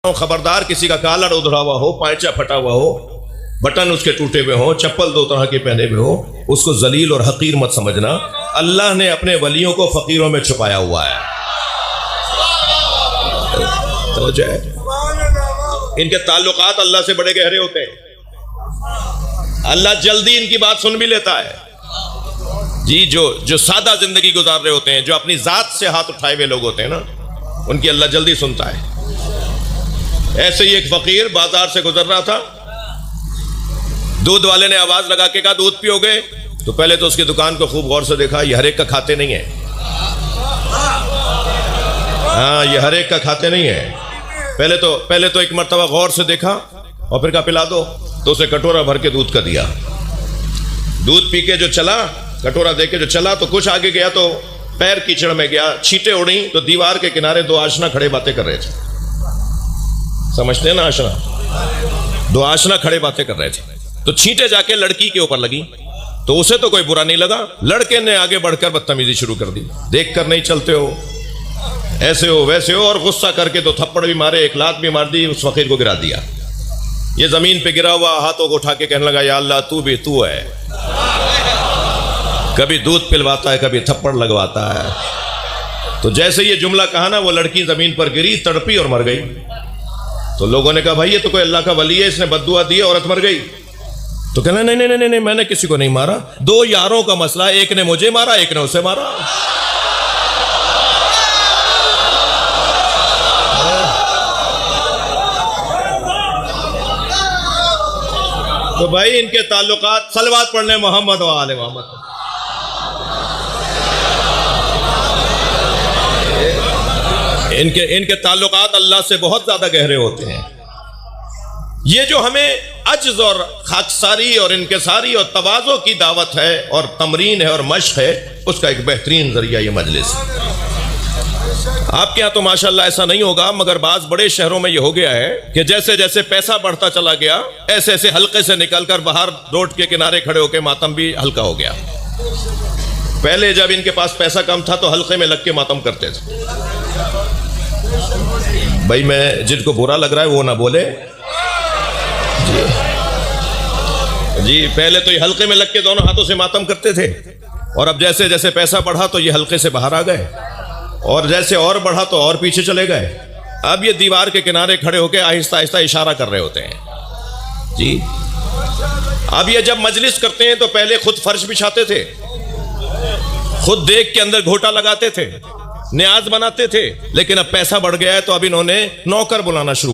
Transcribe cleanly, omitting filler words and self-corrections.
खबरदार किसी का कॉलर उधड़ा हुआ हो, पायचा फटा हुआ हो, बटन उसके टूटे हुए हो, चप्पल दो तरह के पहने हुए हो, उसको जलील और हकीर मत समझना। अल्लाह ने अपने वलियों को फकीरों में छुपाया हुआ है। तो इनके ताल्लुकात अल्लाह से बड़े गहरे होते हैं। अल्लाह जल्दी इनकी बात सुन भी लेता है जी। जो सादा जिंदगी गुजार रहे होते हैं, जो अपनी जात से हाथ उठाए हुए लोग होते हैं ना, उनकी अल्लाह जल्दी सुनता है। ऐसे ही एक फकीर बाजार से गुजर रहा था, दूध वाले ने आवाज लगा के कहा दूध पियोगे? तो पहले तो उसकी दुकान को खूब गौर से देखा, ये हर एक का खाते नहीं है। हाँ, ये हर एक का खाते नहीं है। पहले तो एक मर्तबा गौर से देखा और फिर कहा पिला दो, तो उसे कटोरा भर के दूध का दिया। दूध पी के जो चला, कटोरा दे के जो चला, तो कुछ आगे गया तो पैर कीचड़ में गया, छींटे उड़ी तो दीवार के किनारे दो आशना खड़े बातें कर रहे थे। समझते हैं ना आशना? दो आशना खड़े बातें कर रहे थे। तो छींटे जाके लड़की के ऊपर लगी, तो उसे तो कोई बुरा नहीं लगा। लड़के ने आगे बढ़कर बदतमीजी शुरू कर दी। देख कर नहीं चलते हो, ऐसे हो वैसे हो, और गुस्सा करके दो थप्पड़ भी मारे, एक लात भी मार दी, उस फकीर को गिरा दिया। ये जमीन पे गिरा हुआ हाथों को उठा के कहने लगा, या अल्लाह तू भी तू है, कभी दूध पिलवाता है, कभी थप्पड़ लगवाता है। तो जैसे ये जुमला कहा ना, वो लड़की जमीन पर गिरी, तड़पी और मर गई। तो लोगों ने कहा भाई ये तो कोई अल्लाह का वली है, इसने बद्दुआ दी, औरत मर गई। तो कहना नहीं नहीं नहीं नहीं, मैंने किसी को नहीं मारा, दो यारों का मसला, एक ने मुझे मारा, एक ने उसे मारा। तो भाई इनके ताल्लुकात, सलवात पढ़ने मोहम्मद व आले मोहम्मद। इनके ताल्लुकात अल्लाह से बहुत ज्यादा गहरे होते हैं। ये जो हमें अज्ज और खाकसारी और इनकिसारी और तवाज़ो की दावत है और तमरीन है और मश्क है, उसका एक बेहतरीन जरिया ये मजलिस है। आपके यहाँ तो माशाल्लाह ऐसा नहीं होगा, मगर बाज़ बड़े शहरों में ये हो गया है कि जैसे जैसे पैसा बढ़ता चला गया, ऐसे ऐसे हल्के से निकलकर बाहर रोड के किनारे खड़े होकर मातम भी हल्का हो गया। पहले जब इनके पास पैसा कम था तो हल्के में लग के मातम करते थे। भाई मैं जिनको बुरा लग रहा है वो ना बोले जी। पहले तो ये हल्के में लग के दोनों हाथों से मातम करते थे, और अब जैसे जैसे पैसा बढ़ा तो ये हल्के से बाहर आ गए, और जैसे और बढ़ा तो और पीछे चले गए। अब ये दीवार के किनारे खड़े होकर आहिस्ता आहिस्ता इशारा कर रहे होते हैं जी। अब ये जब मजलिस करते हैं तो पहले खुद फर्श बिछाते थे, खुद देख के अंदर घोटा लगाते थे, न्याज बनाते थे, लेकिन अब पैसा बढ़ गया है तो अब इन्होंने नौकर बुलाना शुरू